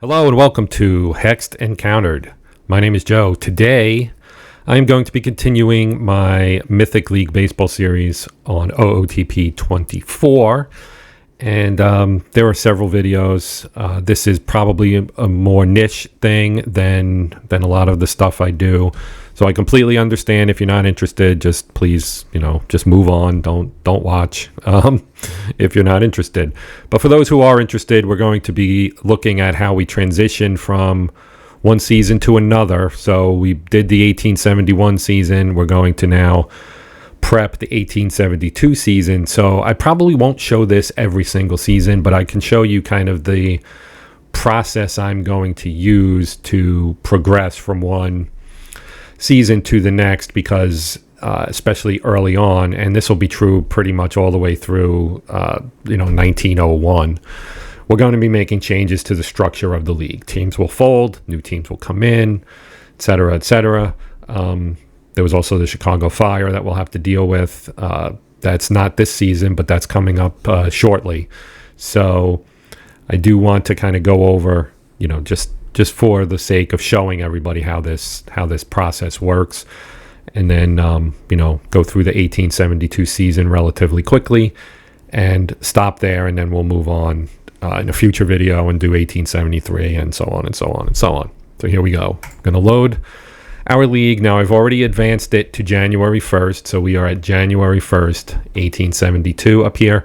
Hello and welcome to Hexed Encountered. My name is Joe. Today, I'm going to be continuing my Mythic League Baseball series on OOTP 24. And there are several videos. This is probably a more niche thing than a lot of the stuff I do. So I completely understand if you're not interested. Just please, just move on. Don't watch if you're not interested. But for those who are interested, we're going to be looking at how we transition from one season to another. So we did the 1871 season. We're going to now prep the 1872 season. So I probably won't show this every single season, but I can show you kind of the process I'm going to use to progress from one season to the next, because especially early on, and this will be true pretty much all the way through 1901, we're going to be making changes to the structure of the league. Teams will fold, new teams will come in, et cetera, et cetera. There was also the Chicago Fire that we'll have to deal with. That's not this season, but that's coming up shortly. So I do want to kind of go over, just for the sake of showing everybody how this process works, and then go through the 1872 season relatively quickly and stop there, and then we'll move on in a future video and do 1873 and so on and so on and so on. So here we go. I'm going to load our league. Now I've already advanced it to January 1st, so we are at January 1st, 1872 up here.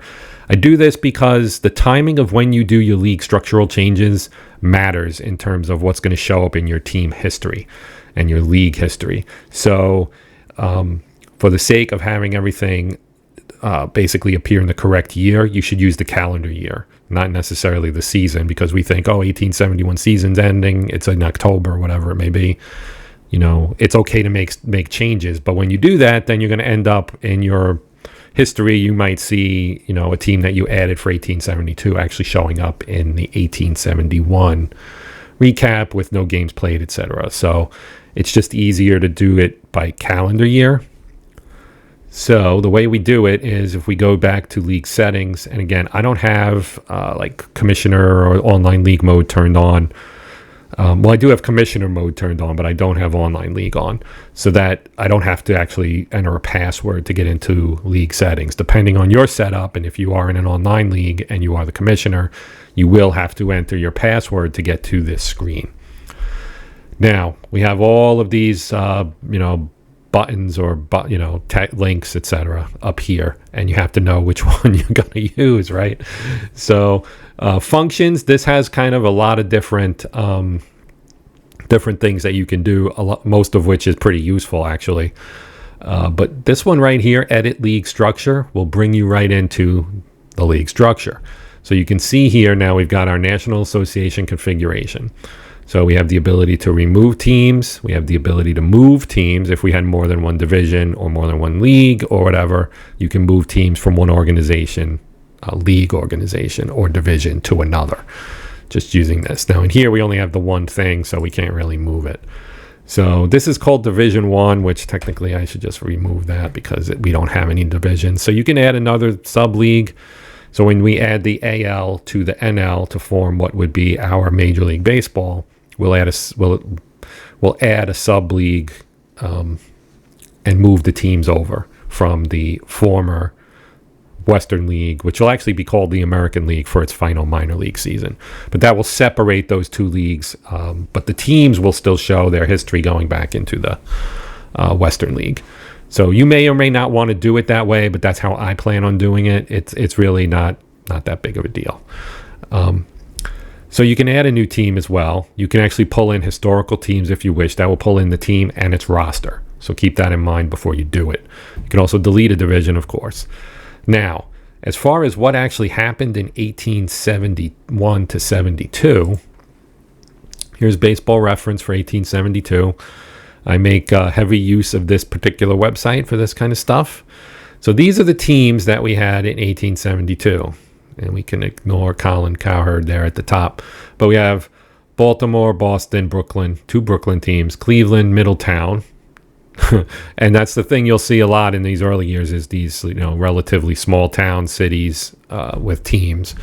I do this because the timing of when you do your league structural changes matters in terms of what's going to show up in your team history and your league history. So for the sake of having everything basically appear in the correct year, you should use the calendar year, not necessarily the season, because we think, 1871 season's ending, it's in October or whatever it may be. It's okay to make changes, but when you do that, then you're going to end up in your history. You might see, a team that you added for 1872 actually showing up in the 1871 recap with no games played, etc. So it's just easier to do it by calendar year. So the way we do it is if we go back to league settings, and again, I don't have like commissioner or online league mode turned on. Well, I do have commissioner mode turned on, but I don't have online league on, so that I don't have to actually enter a password to get into league settings. Depending on your setup, and if you are in an online league and you are the commissioner, you will have to enter your password to get to this screen. Now, we have all of these, buttons or, links, etc. up here, and you have to know which one you're going to use, right? So functions, this has kind of a lot of different things that you can do, most of which is pretty useful, actually. But this one right here, edit league structure, will bring you right into the league structure. So you can see here now we've got our National Association configuration. So we have the ability to remove teams. We have the ability to move teams. If we had more than one division or more than one league or whatever, you can move teams from one organization, a league organization or division, to another, just using this. Now in here we only have the one thing, so we can't really move it. So this is called Division 1, which technically I should just remove that because we don't have any divisions. So you can add another sub-league. So when we add the AL to the NL to form what would be our Major League Baseball, we'll add a sub-league and move the teams over from the former Western League, which will actually be called the American League for its final minor league season. But that will separate those two leagues, but the teams will still show their history going back into the Western League. So you may or may not want to do it that way, but that's how I plan on doing it. It's really not that big of a deal. So you can add a new team as well. You can actually pull in historical teams if you wish. That will pull in the team and its roster. So keep that in mind before you do it. You can also delete a division, of course. Now, as far as what actually happened in 1871 to 72, here's baseball reference for 1872. I make heavy use of this particular website for this kind of stuff. So these are the teams that we had in 1872. And we can ignore Colin Cowherd there at the top. But we have Baltimore, Boston, Brooklyn, two Brooklyn teams, Cleveland, Middletown. And that's the thing you'll see a lot in these early years is these, relatively small town cities with teams.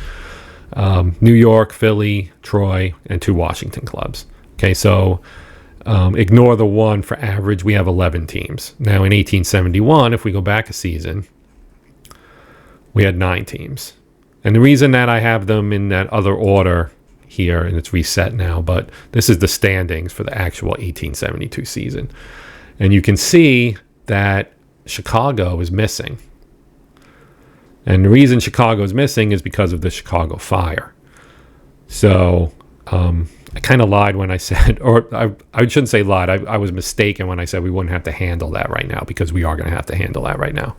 New York, Philly, Troy, and 2 Washington clubs. Okay, so ignore the 1 for average. We have 11 teams. Now in 1871, if we go back a season, we had 9 teams. And the reason that I have them in that other order here, and it's reset now, but this is the standings for the actual 1872 season. And you can see that Chicago is missing. And the reason Chicago is missing is because of the Chicago fire. So I kind of lied when I said, or I shouldn't say lied, I was mistaken when I said we wouldn't have to handle that right now, because we are going to have to handle that right now.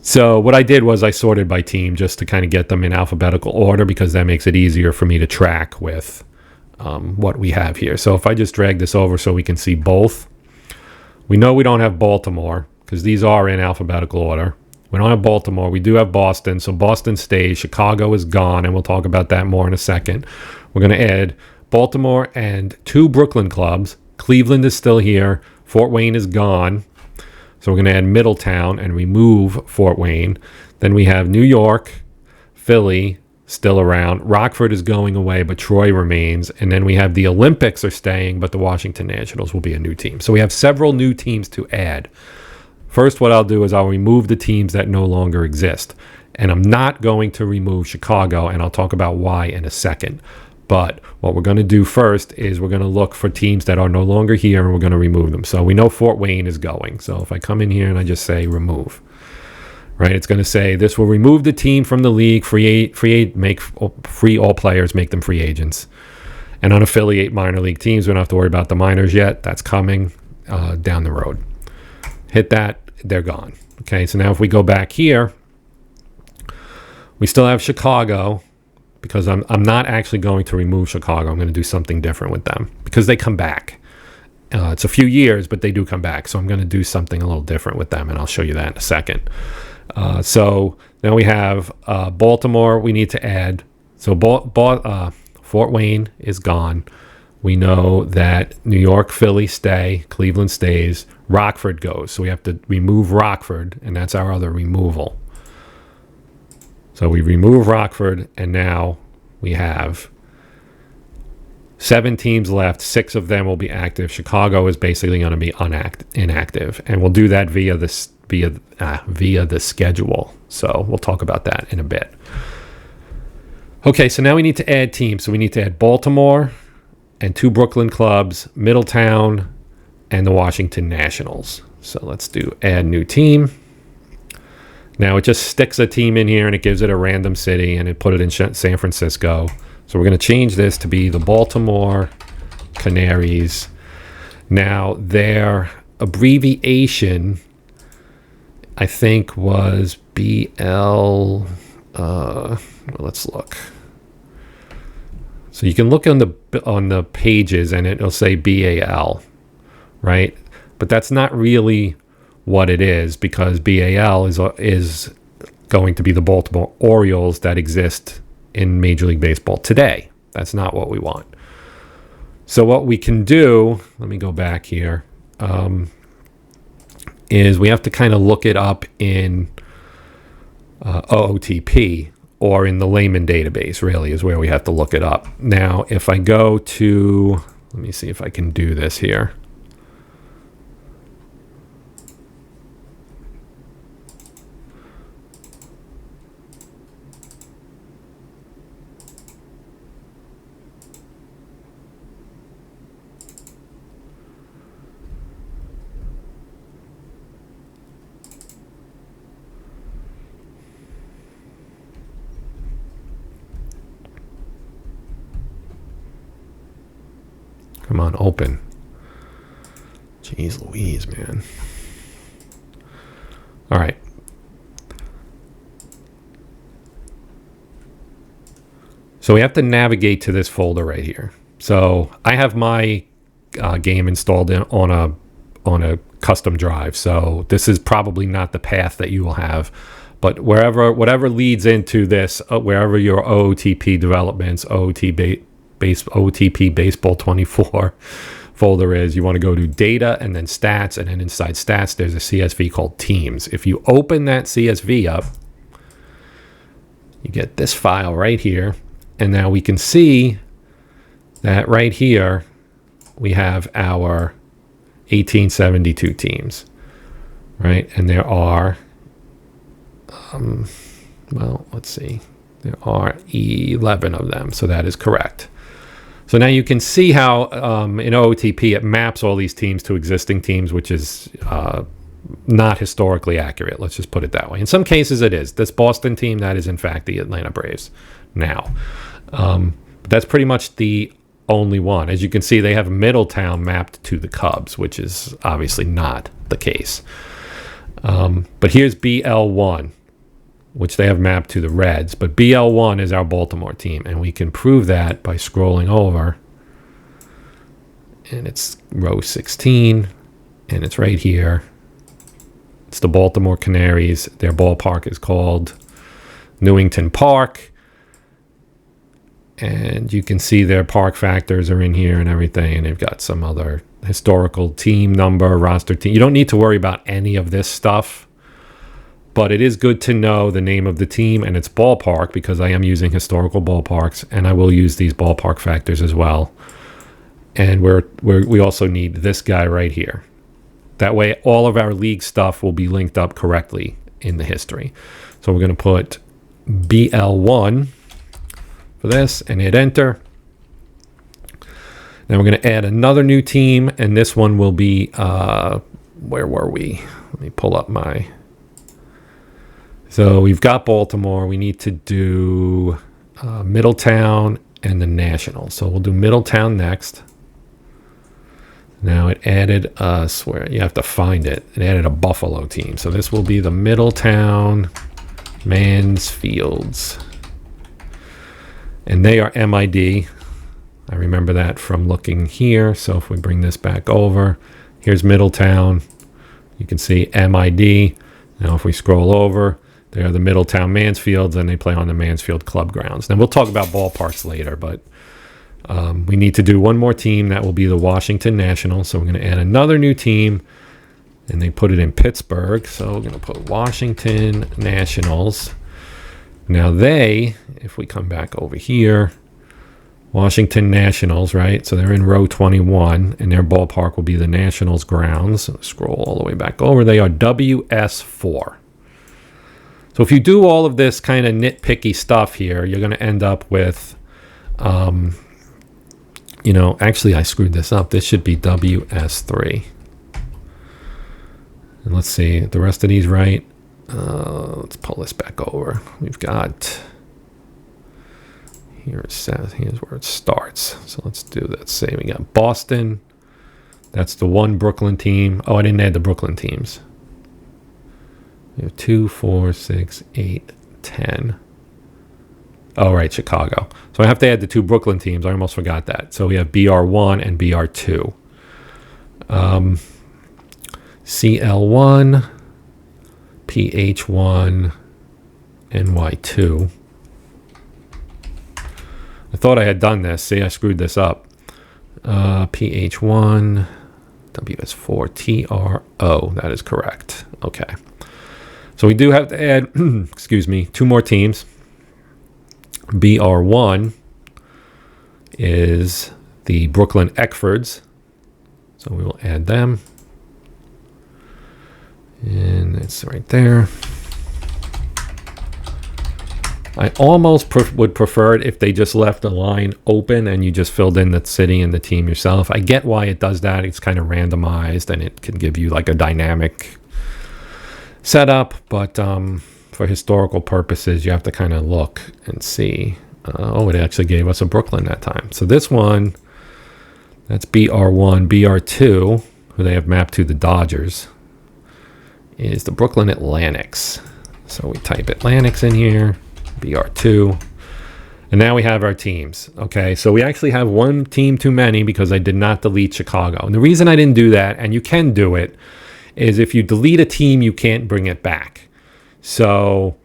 So what I did was I sorted by team just to kind of get them in alphabetical order, because that makes it easier for me to track with what we have here. So if I just drag this over so we can see both, we know we don't have Baltimore because these are in alphabetical order. We don't have Baltimore. We do have Boston. So Boston stays. Chicago is gone, and we'll talk about that more in a second. We're going to add Baltimore and 2 Brooklyn clubs. Cleveland is still here. Fort Wayne is gone. So we're going to add Middletown and remove Fort Wayne. Then we have New York, Philly still around. Rockford is going away, but Troy remains. And then we have the Olympics are staying, but the Washington Nationals will be a new team. So we have several new teams to add. First, what I'll do is I'll remove the teams that no longer exist. And I'm not going to remove Chicago, and I'll talk about why in a second. But what we're going to do first is we're going to look for teams that are no longer here, and we're going to remove them. So we know Fort Wayne is going. So if I come in here and I just say remove, right, it's going to say this will remove the team from the league, make free all players, make them free agents, and unaffiliate minor league teams. We don't have to worry about the minors yet. That's coming down the road. Hit that, they're gone. Okay, so now if we go back here, we still have Chicago, because I'm not actually going to remove Chicago. I'm going to do something different with them because they come back. It's a few years, but they do come back. So I'm going to do something a little different with them, and I'll show you that in a second. So now we have Baltimore we need to add. So Fort Wayne is gone. We know that New York, Philly stay, Cleveland stays, Rockford goes. So we have to remove Rockford, and that's our other removal. So we remove Rockford, and now we have 7 teams left. 6 of them will be active. Chicago is basically going to be inactive, and we'll do that via the schedule. So we'll talk about that in a bit. Okay, so now we need to add teams. So we need to add Baltimore and 2 Brooklyn clubs, Middletown, and the Washington Nationals. So let's do add new team. Now it just sticks a team in here and it gives it a random city, and it put it in San Francisco. So we're going to change this to be the Baltimore Canaries. Now their abbreviation, I think, was BL. Let's look. So you can look on the pages and it'll say BAL, right? But that's not really what it is, because BAL is going to be the Baltimore Orioles that exist in Major League Baseball today. That's not what we want. So what we can do, let me go back here, is we have to kind of look it up in OOTP, or in the layman database, really, is where we have to look it up. Now, if I go to, let me see if I can do this here. Come on, open. Jeez Louise, man. All right. So we have to navigate to this folder right here. So I have my game installed on a custom drive. So this is probably not the path that you will have. But whatever leads into this, wherever your OOTP developments, OOTP Baseball 24 folder is, you want to go to data and then stats, and then inside stats there's a CSV called teams. If you open that CSV up, you get this file right here. And now we can see that right here, we have our 1872 teams, right? And there are, well, let's see. There are 11 of them, so that is correct. So now you can see how in OOTP it maps all these teams to existing teams, which is not historically accurate. Let's just put it that way. In some cases it is. This Boston team, that is in fact the Atlanta Braves now. But that's pretty much the only one. As you can see, they have Middletown mapped to the Cubs, which is obviously not the case. But here's BL1, which they have mapped to the Reds. But BL1 is our Baltimore team, and we can prove that by scrolling over. And it's row 16, and it's right here. It's the Baltimore Canaries. Their ballpark is called Newington Park. And you can see their park factors are in here and everything. And they've got some other historical team number, roster team. You don't need to worry about any of this stuff. But it is good to know the name of the team and its ballpark, because I am using historical ballparks. And I will use these ballpark factors as well. And we also need this guy right here. That way, all of our league stuff will be linked up correctly in the history. So we're going to put BL1 for this and hit enter. Now we're going to add another new team, and this one will be, where were we? Let me pull up my... So we've got Baltimore. We need to do Middletown and the Nationals. So we'll do Middletown next. Now it added us, where you have to find it. It added a Buffalo team. So this will be the Middletown Mansfields. And they are MID. I remember that from looking here. So if we bring this back over, here's Middletown. You can see MID. Now if we scroll over, they are the Middletown Mansfields, and they play on the Mansfield Club grounds. Now we'll talk about ballparks later, but we need to do one more team. That will be the Washington Nationals. So we're going to add another new team, and they put it in Pittsburgh. So we're going to put Washington Nationals. Now they, if we come back over here, Washington Nationals, right? So they're in row 21, and their ballpark will be the Nationals grounds. So scroll all the way back over. They are WS4. So if you do all of this kind of nitpicky stuff here, you're going to end up with, actually I screwed this up. This should be WS3. And let's see, the rest of these right. Let's pull this back over. We've got, here it says, here's where it starts. So let's do that. Say we got Boston. That's the one Brooklyn team. Oh, I didn't add the Brooklyn teams. We have 2, 4, 6, 8, 10. Oh, right, Chicago. So I have to add the two Brooklyn teams. I almost forgot that. So we have BR1 and BR2. CL1, PH1, NY2. I thought I had done this. See, I screwed this up. PH1, WS4, TRO. That is correct. Okay. So we do have to add, excuse me, two more teams. BR1 is the Brooklyn Eckfords. So we will add them. And it's right there. I almost would prefer it if they just left a line open and you just filled in the city and the team yourself. I get why it does that. It's kind of randomized and it can give you like a dynamic setup. But for historical purposes, you have to kind of look and see. It actually gave us a Brooklyn that time. So this one, that's BR1. BR2, who they have mapped to the Dodgers, is the Brooklyn Atlantics. So we type Atlantics in here, BR2, and now we have our teams. Okay, so we actually have one team too many because I did not delete Chicago. And the reason I didn't do that, and you can do it, is if you delete a team, you can't bring it back. So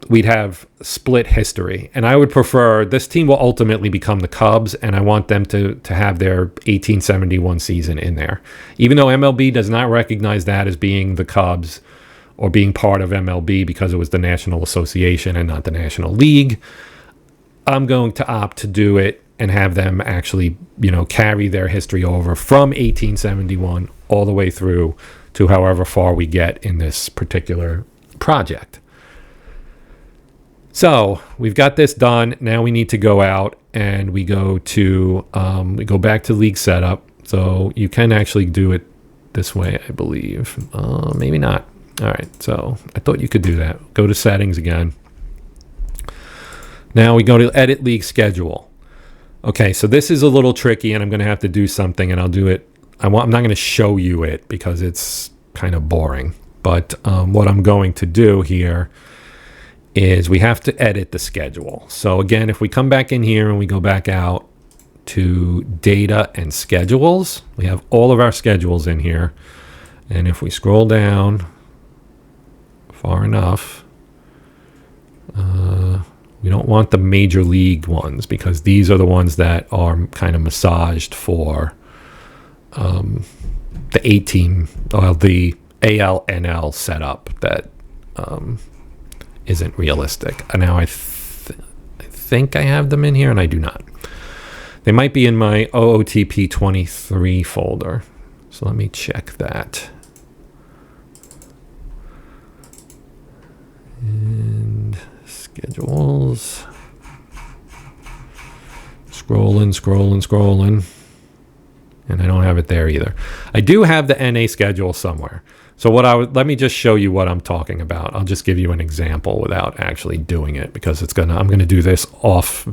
we'd have split history. And I would prefer, this team will ultimately become the Cubs, and I want them to have their 1871 season in there. Even though MLB does not recognize that as being the Cubs or being part of MLB because it was the National Association and not the National League. I'm going to opt to do it and have them actually, carry their history over from 1871 all the way through to however far we get in this particular project. So we've got this done. Now we need to go out and we go back to league setup. So you can actually do it this way, I believe. Maybe not. All right. So I thought you could do that. Go to settings again. Now we go to edit league schedule. Okay, so this is a little tricky, and I'm going to have to do something, and I'll do it. I'm not going to show you it because it's kind of boring. But what I'm going to do here is we have to edit the schedule. So again, if we come back in here and we go back out to data and schedules, we have all of our schedules in here. And if we scroll down far enough, we don't want the major league ones because these are the ones that are kind of massaged for the the ALNL setup that isn't realistic. Now I think I have them in here, and I do not. They might be in my OOTP 23 folder. So let me check that. And schedules. Scrolling. And I don't have it there either. I do have the NA schedule somewhere. So let me just show you what I'm talking about. I'll just give you an example without actually doing it because I'm gonna do this off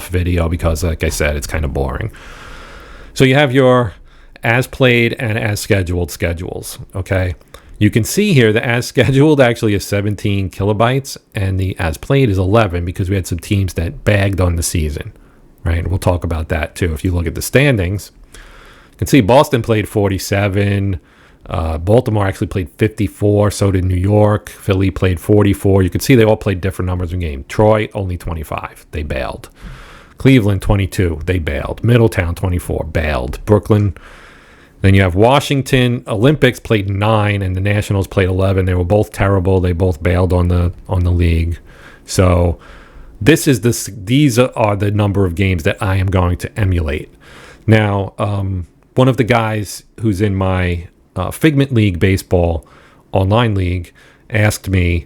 video because, like I said, it's kind of boring. So you have your as played and as scheduled schedules. Okay. You can see here the as scheduled actually is 17 kilobytes and the as played is 11 because we had some teams that bagged on the season, right? We'll talk about that too. If you look at the standings, you can see Boston played 47. Baltimore actually played 54. So did New York. Philly played 44. You can see they all played different numbers of game. Troy, only 25. They bailed. Cleveland, 22. They bailed. Middletown, 24. Bailed. Brooklyn. Then you have Washington. Olympics played 9 and the Nationals played 11. They were both terrible. They both bailed on the league. So these are the number of games that I am going to emulate. Now, one of the guys who's in my Figment League Baseball online league asked me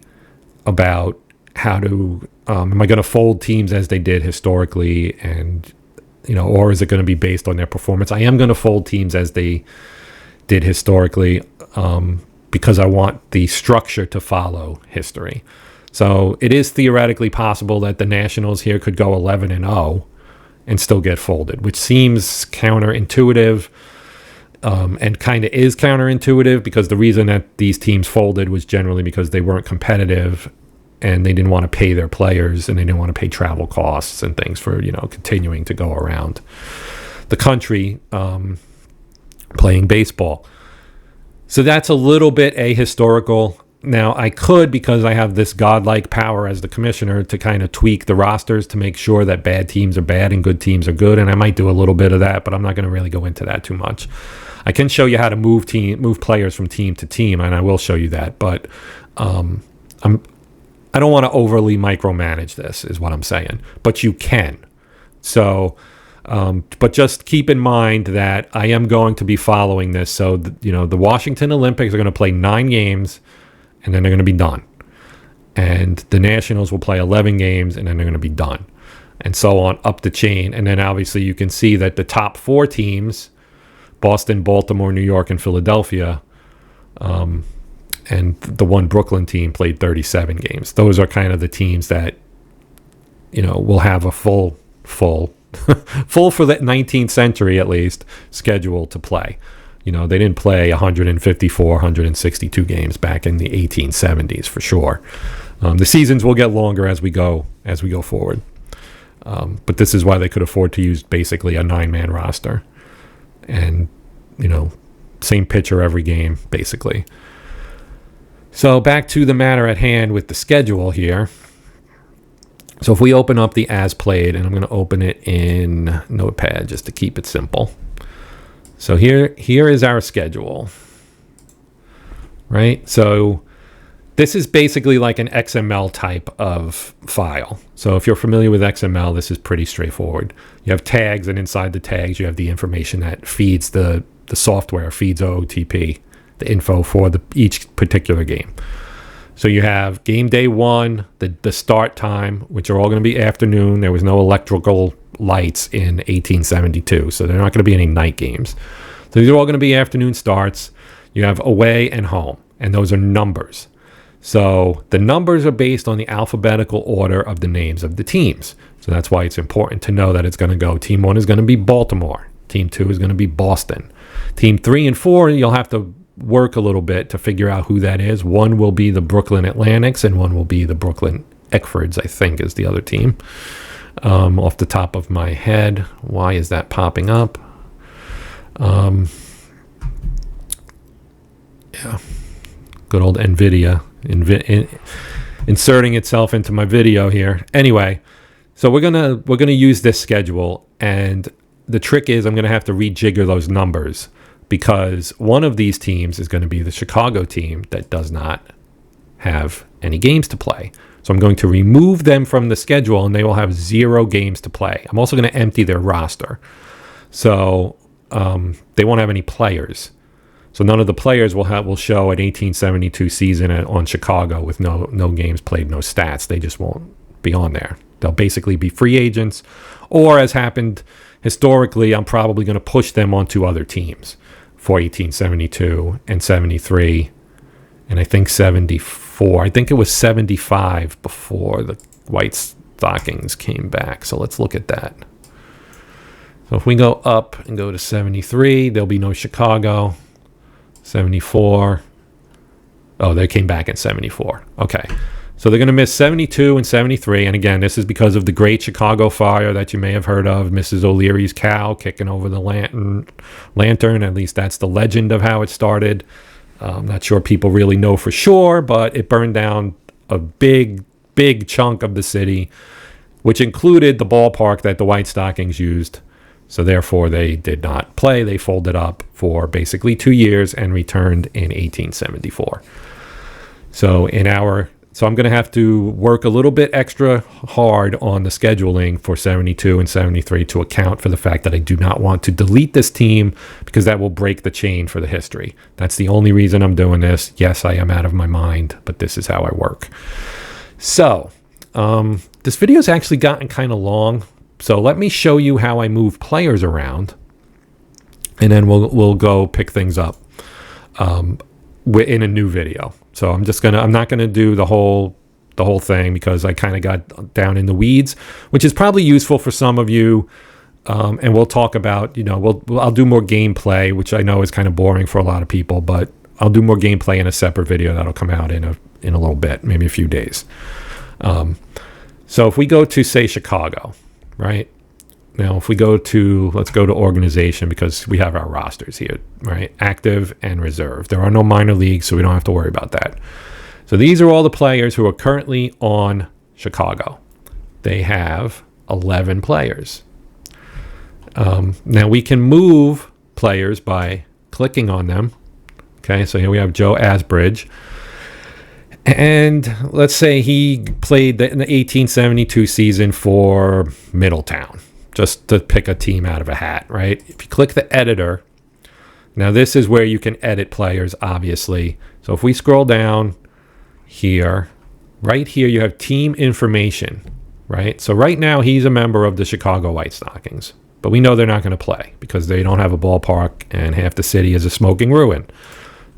about how to am I going to fold teams as they did historically, and or is it going to be based on their performance? I am going to fold teams as they did historically because I want the structure to follow history. So it is theoretically possible that the Nationals here could go 11-0 and still get folded, which seems counterintuitive. And kind of is counterintuitive because the reason that these teams folded was generally because they weren't competitive and they didn't want to pay their players and they didn't want to pay travel costs and things for, continuing to go around the country playing baseball. So that's a little bit ahistorical. Now, I could, because I have this godlike power as the commissioner, to kind of tweak the rosters to make sure that bad teams are bad and good teams are good. And I might do a little bit of that, but I'm not going to really go into that too much. I can show you how to move players from team to team, and I will show you that. But I don't want to overly micromanage this, is what I'm saying. But you can. So, but just keep in mind that I am going to be following this. So, the Washington Olympics are going to play 9 games, and then they're going to be done. And the Nationals will play 11 games, and then they're going to be done. And so on up the chain. And then obviously you can see that the top 4 teams, Boston, Baltimore, New York, and Philadelphia, and the one Brooklyn team played 37 games. Those are kind of the teams that, will have a full for the 19th century at least schedule to play. They didn't play 154, 162 games back in the 1870s for sure. The seasons will get longer as we go forward. But this is why they could afford to use basically a 9-man roster. And, same pitcher every game, basically. So back to the matter at hand with the schedule here. So if we open up the as played, and I'm going to open it in Notepad just to keep it simple. So here is our schedule, right? So This is basically like an XML type of file. So if you're familiar with XML, this is pretty straightforward. You have tags, and inside the tags, you have the information that feeds the software, feeds OOTP, the info for each particular game. So you have game day 1, the start time, which are all going to be afternoon. There was no electrical lights in 1872, so there are not going to be any night games. So these are all going to be afternoon starts. You have away and home, and those are numbers. So the numbers are based on the alphabetical order of the names of the teams. So that's why it's important to know that it's going to go. Team 1 is going to be Baltimore. Team 2 is going to be Boston. Team 3 and 4, you'll have to work a little bit to figure out who that is. One will be the Brooklyn Atlantics, and one will be the Brooklyn Eckfords, I think, is the other team. Off the top of my head, why is that popping up? Yeah, good old NVIDIA inserting itself into my video here. Anyway, so we're gonna use this schedule, and the trick is I'm gonna have to rejigger those numbers, because one of these teams is going to be the Chicago team that does not have any games to play. So I'm going to remove them from the schedule, and they will have 0 games to play. I'm also going to empty their roster. So they won't have any players. So none of the players will show an 1872 season on Chicago with no games played, no stats. They just won't be on there. They'll basically be free agents, or as happened historically, I'm probably going to push them onto other teams for 1872 and 73, and I think 74. I think it was 75 before the White Stockings came back. So let's look at that. So if we go up and go to 73, there'll be no Chicago. 74. Oh, they came back in 74. Okay. So they're going to miss 72 and 73. And again, this is because of the Great Chicago Fire that you may have heard of. Mrs. O'Leary's cow kicking over the lantern. At least that's the legend of how it started. I'm not sure people really know for sure, but it burned down a big chunk of the city, which included the ballpark that the White Stockings used. So therefore, they did not play. They folded up for basically 2 years and returned in 1874. So I'm going to have to work a little bit extra hard on the scheduling for 72 and 73 to account for the fact that I do not want to delete this team, because that will break the chain for the history. That's the only reason I'm doing this. Yes, I am out of my mind, but this is how I work. So this video has actually gotten kind of long. So let me show you how I move players around, and then we'll go pick things up in a new video. So I'm not gonna do the whole thing, because I kind of got down in the weeds, which is probably useful for some of you. And we'll talk about, I'll do more gameplay, which I know is kind of boring for a lot of people, but I'll do more gameplay in a separate video that'll come out in a little bit, maybe a few days. So if we go to, say, Chicago, right? Now, if we let's go to organization, because we have our rosters here, right? Active and reserve. There are no minor leagues, so we don't have to worry about that. So these are all the players who are currently on Chicago. They have 11 players. Now we can move players by clicking on them. Okay, so here we have Joe Asbridge. And let's say he played in the 1872 season for Middletown, just to pick a team out of a hat, right? If you click the editor, now this is where you can edit players, obviously. So if we scroll down here, right here, you have team information, right? So right now he's a member of the Chicago White Stockings, but we know they're not going to play because they don't have a ballpark and half the city is a smoking ruin.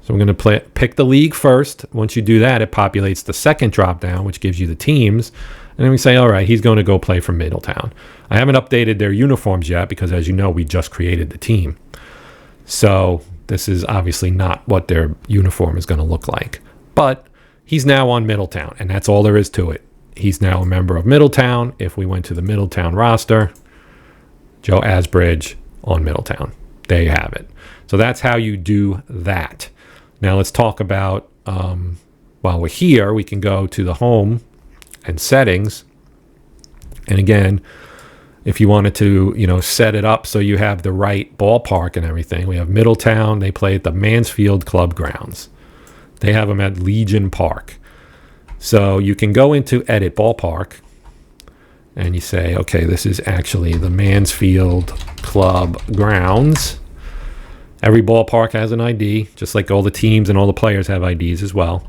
So I'm going to pick the league first. Once you do that, it populates the second drop down, which gives you the teams. And then we say, all right, he's going to go play for Middletown. I haven't updated their uniforms yet because, as you know, we just created the team. So this is obviously not what their uniform is going to look like. But he's now on Middletown, and that's all there is to it. He's now a member of Middletown. If we went to the Middletown roster, Joe Asbridge on Middletown. There you have it. So that's how you do that. Now let's talk about, while we're here, we can go to the home and settings. And again, if you wanted to, set it up so you have the right ballpark and everything, we have Middletown. They play at the Mansfield Club grounds. They have them at Legion Park. So you can go into Edit Ballpark, and you say, okay, this is actually the Mansfield Club grounds. Every ballpark has an ID, just like all the teams and all the players have IDs as well.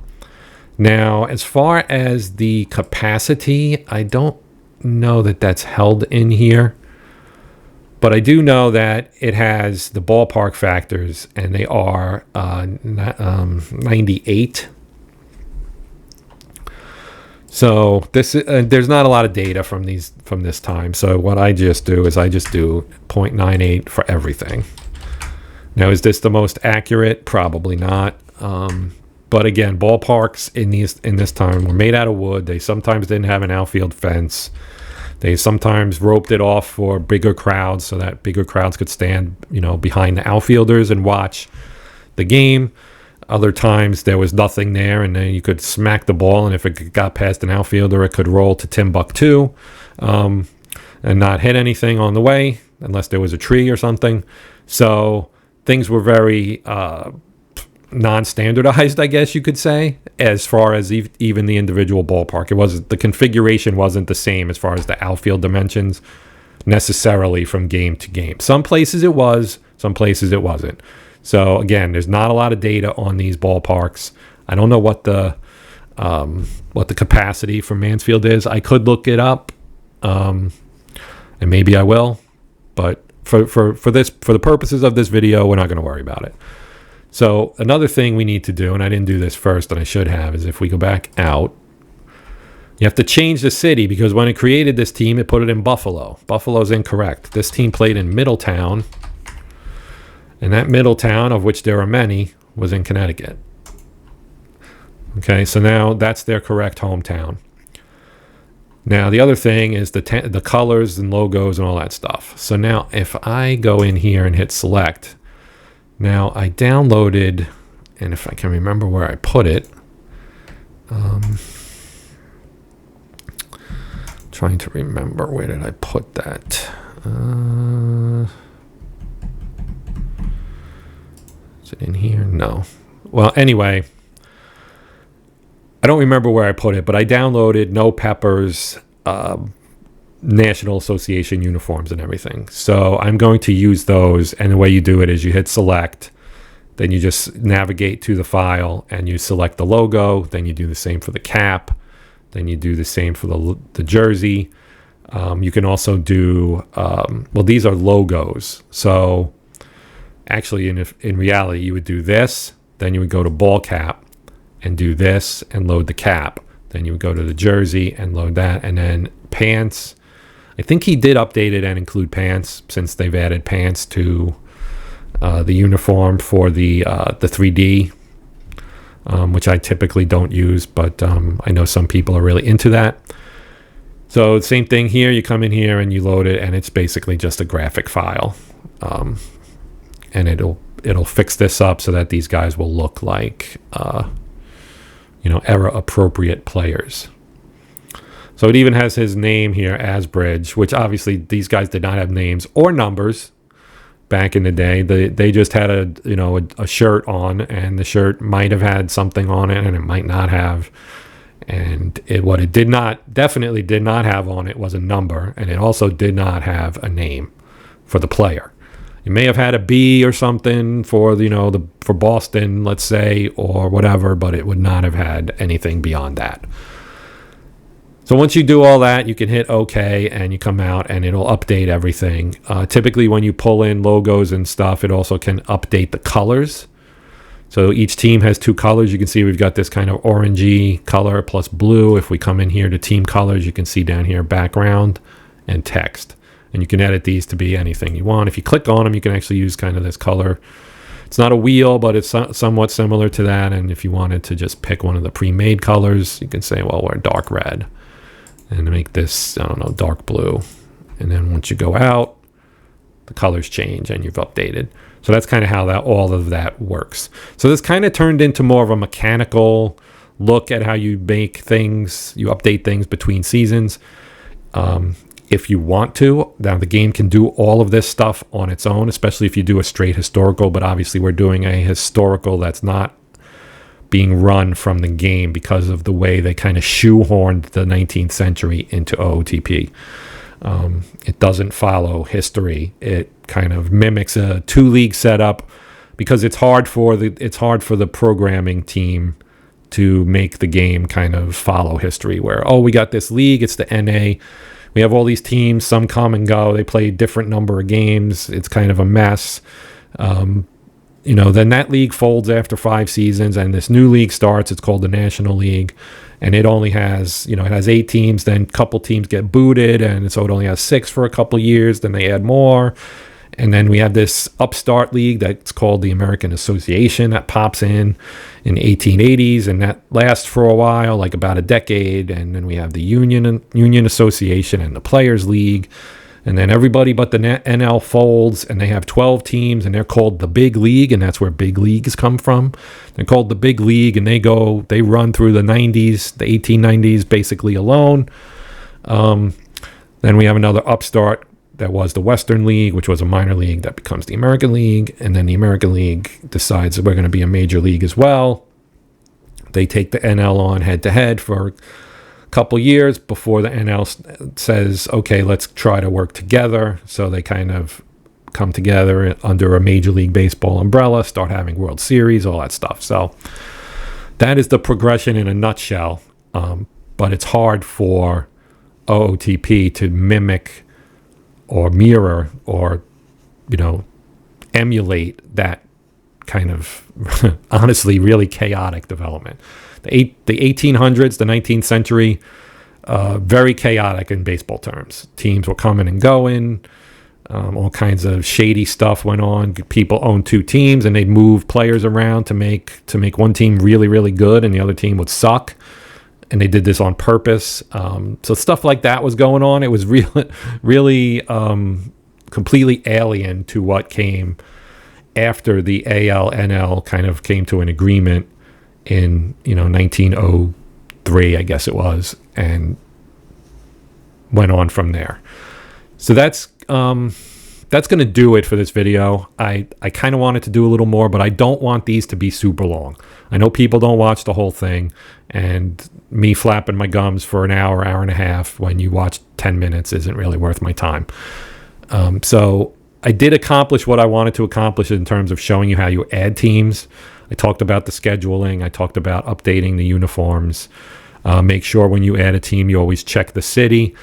Now, as far as the capacity, I don't know that that's held in here, but I do know that it has the ballpark factors, and they are 98. So this there's not a lot of data from this time. So what I just do is I just do 0.98 for everything. Now, is this the most accurate? Probably not. But again, ballparks in this time were made out of wood. They sometimes didn't have an outfield fence. They sometimes roped it off for bigger crowds so that bigger crowds could stand, behind the outfielders and watch the game. Other times there was nothing there, and then you could smack the ball, and if it got past an outfielder, it could roll to Timbuktu and not hit anything on the way unless there was a tree or something. So things were very non-standardized, I guess you could say, as far as even the individual ballpark. The configuration wasn't the same as far as the outfield dimensions necessarily from game to game. Some places it was, some places it wasn't. So again, there's not a lot of data on these ballparks. I don't know what the capacity for Mansfield is. I could look it up, and maybe I will, but for the purposes of this video, we're not going to worry about it. So another thing we need to do, and I didn't do this first, and I should have, is if we go back out, you have to change the city, because when it created this team, it put it in Buffalo. Buffalo's incorrect. This team played in Middletown, and that Middletown, of which there are many, was in Connecticut. Okay, so now that's their correct hometown. Now, the other thing is the colors and logos and all that stuff. So now if I go in here and hit select, now I downloaded, and if I can remember where I put it, trying to remember, where did I put that? Is it in here? No. Well, anyway, I don't remember where I put it, but I downloaded No Pepper's National Association uniforms and everything. So I'm going to use those, and the way you do it is you hit select, then you just navigate to the file, and you select the logo, then you do the same for the cap, then you do the same for the jersey. You can also do, well, these are logos. So actually, in reality, you would do this, then you would go to ball cap and do this and load the cap. Then you would go to the jersey and load that, and then pants. I think he did update it and include pants, since they've added pants to the uniform for the 3D, which I typically don't use, but I know some people are really into that. So same thing here. You come in here and you load it, and it's basically just a graphic file. And it'll fix this up so that these guys will look like era appropriate players. So it even has his name here, Asbridge, which obviously these guys did not have names or numbers back in the day. They just had a shirt on, and the shirt might have had something on it, and it might not have. And what it definitely did not have on it was a number, and it also did not have a name for the player. It may have had a B or something for for Boston, let's say, or whatever, but it would not have had anything beyond that. So once you do all that, you can hit OK, and you come out, and it'll update everything. Typically, when you pull in logos and stuff, it also can update the colors. So each team has two colors. You can see we've got this kind of orangey color plus blue. If we come in here to team colors, you can see down here background and text. And you can edit these to be anything you want. If you click on them, you can actually use kind of this color. It's not a wheel, but it's somewhat similar to that. And if you wanted to just pick one of the pre-made colors, you can say, well, we're dark red. And make this, I don't know, dark blue. And then once you go out, the colors change and you've updated. So that's kind of how all of that works. So this kind of turned into more of a mechanical look at how you make things, you update things between seasons. If you want to, now the game can do all of this stuff on its own, especially if you do a straight historical, but obviously we're doing a historical that's not being run from the game because of the way they kind of shoehorned the 19th century into OOTP. It doesn't follow history. It kind of mimics a 2-league setup because it's hard for the programming team to make the game kind of follow history where, we got this league, it's the NA. We have all these teams, some come and go. They play a different number of games. It's kind of a mess. Then that league folds after 5 seasons and this new league starts. It's called the National League. And it only has, it has 8 teams. Then a couple teams get booted. And so it only has 6 for a couple years. Then they add more. And then we have this upstart league that's called the American Association that pops in the 1880s, and that lasts for a while, like about a decade. And then we have the Union Association and the Players League. And then everybody but the NL folds, and they have 12 teams, and they're called the Big League, and that's where big leagues come from. They're called the Big League, and they run through the 90s, the 1890s, basically alone. Then we have another upstart that was the Western League, which was a minor league that becomes the American League. And then the American League decides that we're going to be a major league as well. They take the NL on head-to-head for a couple years before the NL says, okay, let's try to work together. So they kind of come together under a Major League Baseball umbrella, start having World Series, all that stuff. So that is the progression in a nutshell. But it's hard for OOTP to mimic or mirror or, emulate that kind of honestly really chaotic development. The 1800s, the 19th century, very chaotic in baseball terms. Teams were coming and going. All kinds of shady stuff went on. People owned 2 teams, and they'd move players around to make one team really, really good, and the other team would suck. And they did this on purpose. So stuff like that was going on. It was really completely alien to what came after the AL-NL kind of came to an agreement in 1903, I guess it was, and went on from there. So that's going to do it for this video. I kind of wanted to do a little more, but I don't want these to be super long. I know people don't watch the whole thing, and me flapping my gums for an hour and a half when you watch 10 minutes isn't really worth my time. So I did accomplish what I wanted to accomplish in terms of showing you how you add teams. I talked about the scheduling. I talked about updating the uniforms. Make sure when you add a team, you always check the city.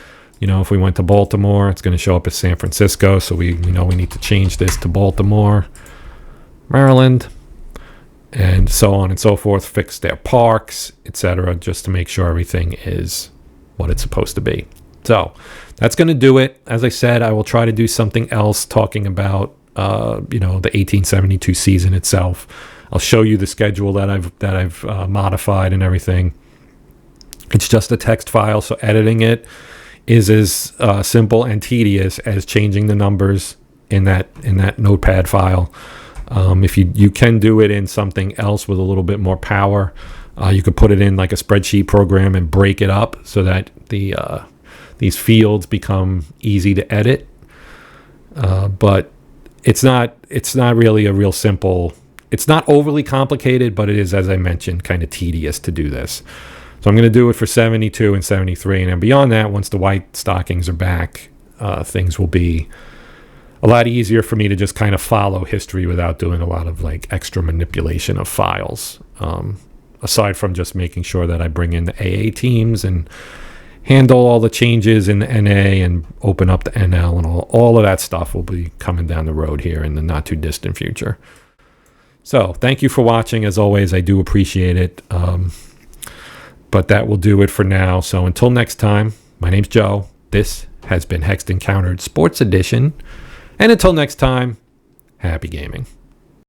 If we went to Baltimore, it's going to show up as San Francisco. So we know we need to change this to Baltimore, Maryland, and so on and so forth. Fix their parks, etc., just to make sure everything is what it's supposed to be. So that's going to do it. As I said, I will try to do something else talking about the 1872 season itself. I'll show you the schedule that I've modified and everything. It's just a text file, so editing it is as simple and tedious as changing the numbers in that notepad file. If you can do it in something else with a little bit more power, you could put it in like a spreadsheet program and break it up so that these fields become easy to edit. But it's not really a real simple. It's not overly complicated, but it is, as I mentioned, kind of tedious to do this. So I'm going to do it for 72 and 73. And then beyond that, once the white stockings are back, things will be a lot easier for me to just kind of follow history without doing a lot of like extra manipulation of files. Aside from just making sure that I bring in the AA teams and handle all the changes in the NA and open up the NL, and all of that stuff will be coming down the road here in the not too distant future. So thank you for watching. As always, I do appreciate it. But that will do it for now. So until next time, my name's Joe. This has been Hexed Encountered Sports Edition. And until next time, happy gaming.